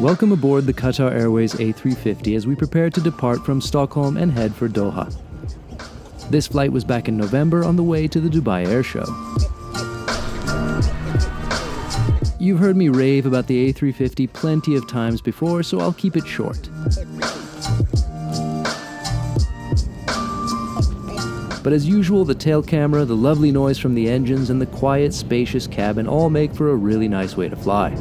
Welcome aboard the Qatar Airways A350 as we prepare to depart from Stockholm and head for Doha. This flight was back in November on the way to the Dubai Air Show. You've heard me rave about the A350 plenty of times before, so I'll keep it short. But as usual, the tail camera, the lovely noise from the engines, and the quiet, spacious cabin all make for a really nice way to fly.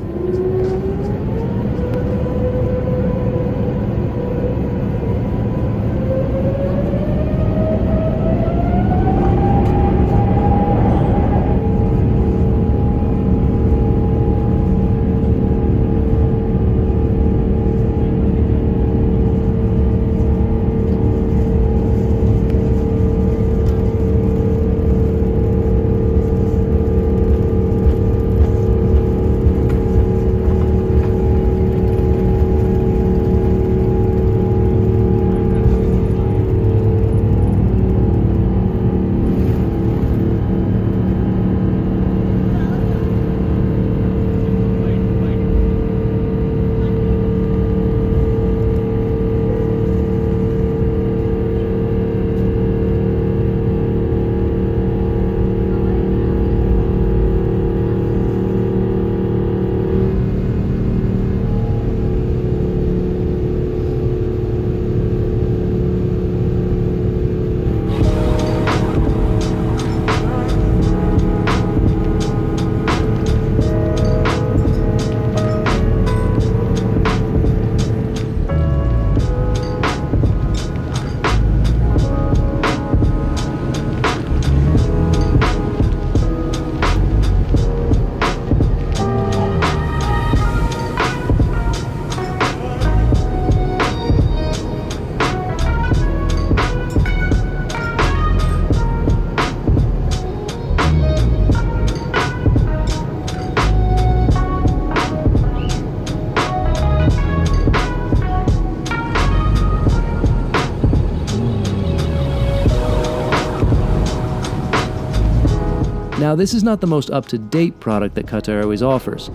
Now, this is not the most up-to-date product that Qatar Airways offers.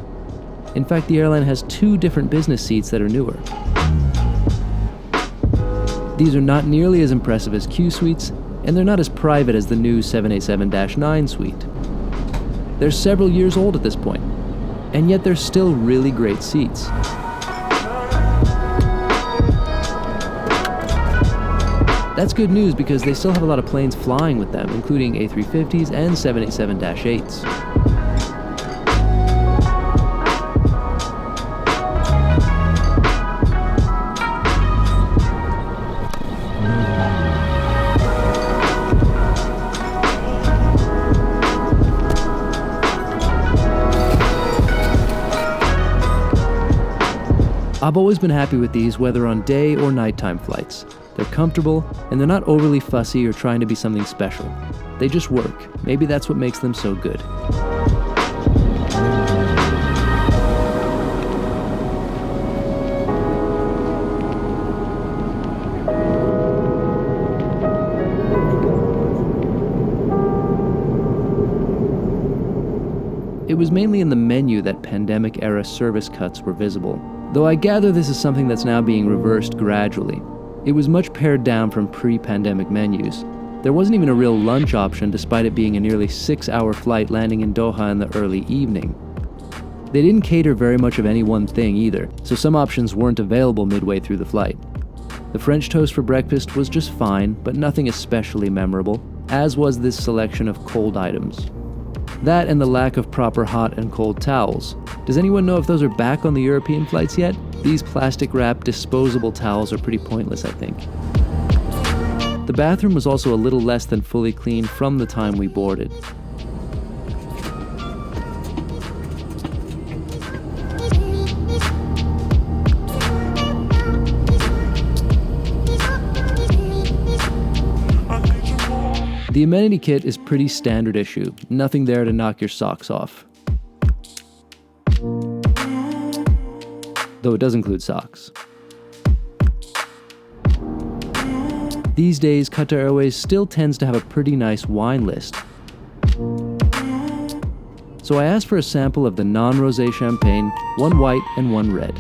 In fact, the airline has 2 different business seats that are newer. These are not nearly as impressive as QSuites, and they're not as private as the new 787-9 suite. They're several years old at this point, and yet they're still really great seats. That's good news because they still have a lot of planes flying with them, including A350s and 787-8s. I've always been happy with these, whether on day or nighttime flights. They're comfortable, and they're not overly fussy or trying to be something special. They just work. Maybe that's what makes them so good. It was mainly in the menu that pandemic-era service cuts were visible, though I gather this is something that's now being reversed gradually. It was much pared down from pre-pandemic menus. There wasn't even a real lunch option despite it being a nearly 6-hour flight landing in Doha in the early evening. They didn't cater very much of any one thing either, so some options weren't available midway through the flight. The French toast for breakfast was just fine, but nothing especially memorable, as was this selection of cold items. That and the lack of proper hot and cold towels. Does anyone know if those are back on the European flights yet? These plastic-wrapped, disposable towels are pretty pointless, I think. The bathroom was also a little less than fully clean from the time we boarded. The Amenity kit is pretty standard issue, nothing there to knock your socks off. Though it does include socks. These days, Qatar Airways still tends to have a pretty nice wine list. So I asked for a sample of the non-rosé champagne, one white and one red.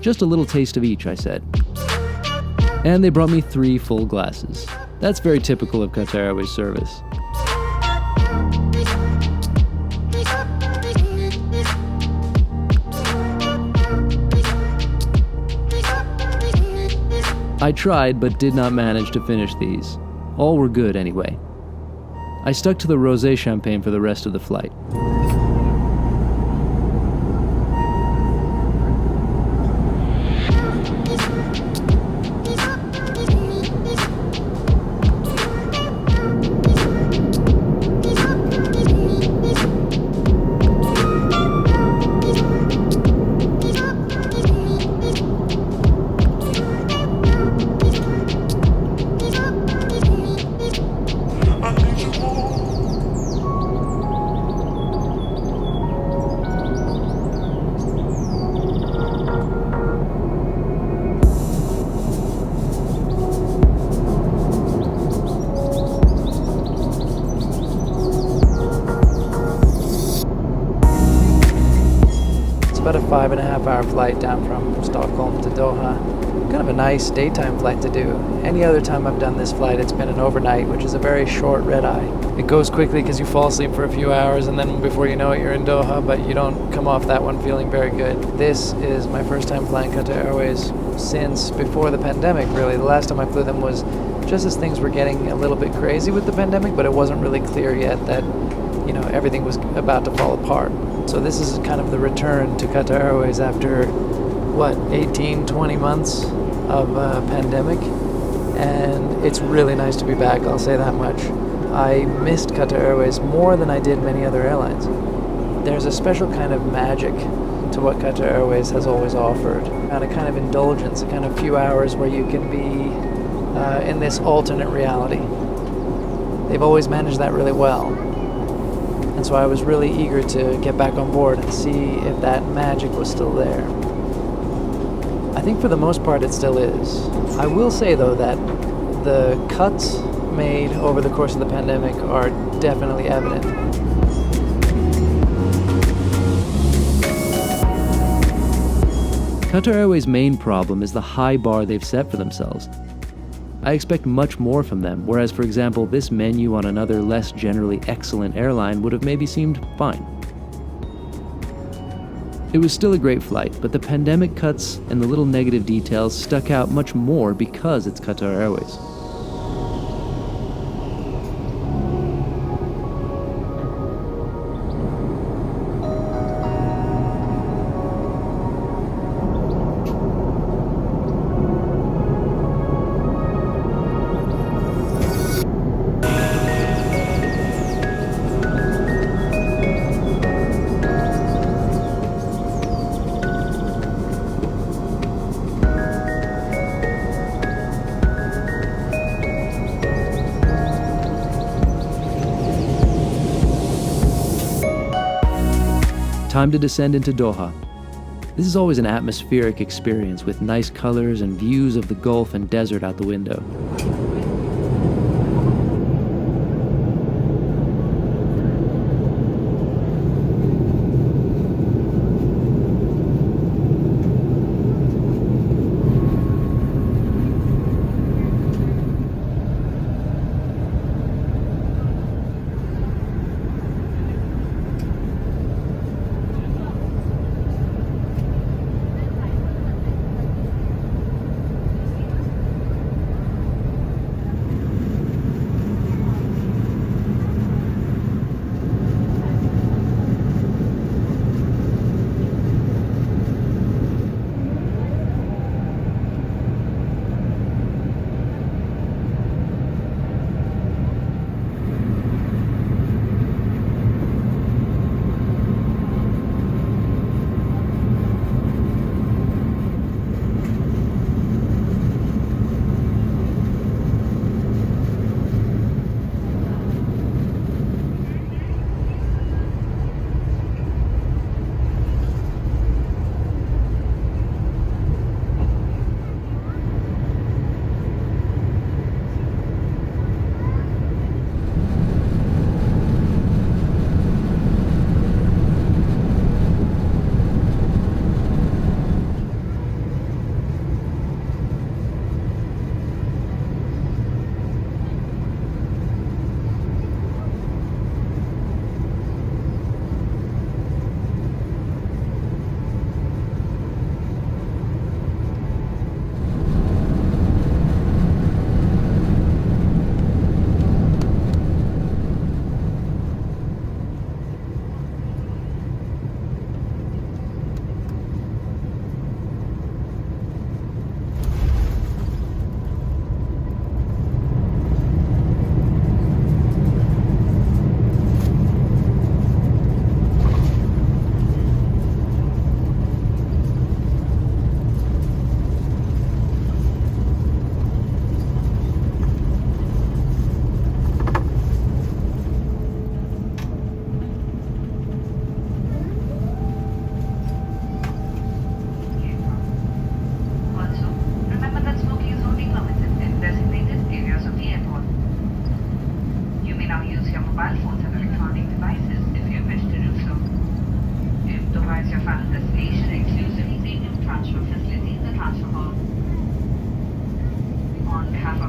Just a little taste of each, I said. And they brought me 3 full glasses. That's very typical of Qatar Airways service. I tried, but did not manage to finish these. All were good anyway. I stuck to the rosé champagne for the rest of the flight. About a 5.5-hour flight down from Stockholm to Doha. Kind of a nice daytime flight to do. Any other time I've done this flight, it's been an overnight, which is a very short red eye. It goes quickly because you fall asleep for a few hours and then before you know it, you're in Doha, but you don't come off that one feeling very good. This is my first time flying Qatar Airways since before the pandemic, really. The last time I flew them was just as things were getting a little bit crazy with the pandemic, but it wasn't really clear yet that, everything was about to fall apart. So this is kind of the return to Qatar Airways after, 18, 20 months of pandemic. And it's really nice to be back, I'll say that much. I missed Qatar Airways more than I did many other airlines. There's a special kind of magic to what Qatar Airways has always offered. And a kind of indulgence, a kind of few hours where you can be in this alternate reality. They've always managed that really well. And so I was really eager to get back on board and see if that magic was still there. I think for the most part it still is. I will say though that the cuts made over the course of the pandemic are definitely evident. Qatar Airways' main problem is the high bar they've set for themselves. I expect much more from them, whereas, for example, this menu on another less generally excellent airline would have maybe seemed fine. It was still a great flight, but the pandemic cuts and the little negative details stuck out much more because it's Qatar Airways. Time to descend into Doha. This is always an atmospheric experience with nice colors and views of the Gulf and desert out the window.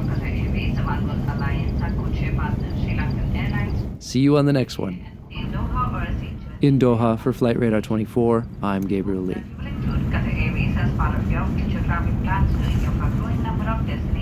Qatar Airways, onboard alliance and codeshare partner Sri Lankan Airlines. See you on the next one. In Doha or A320. In Doha for Flight Radar 24, I'm Gabriel Lee. Will include Qatar Airways as part of your future travel plans during your flight number of destinations.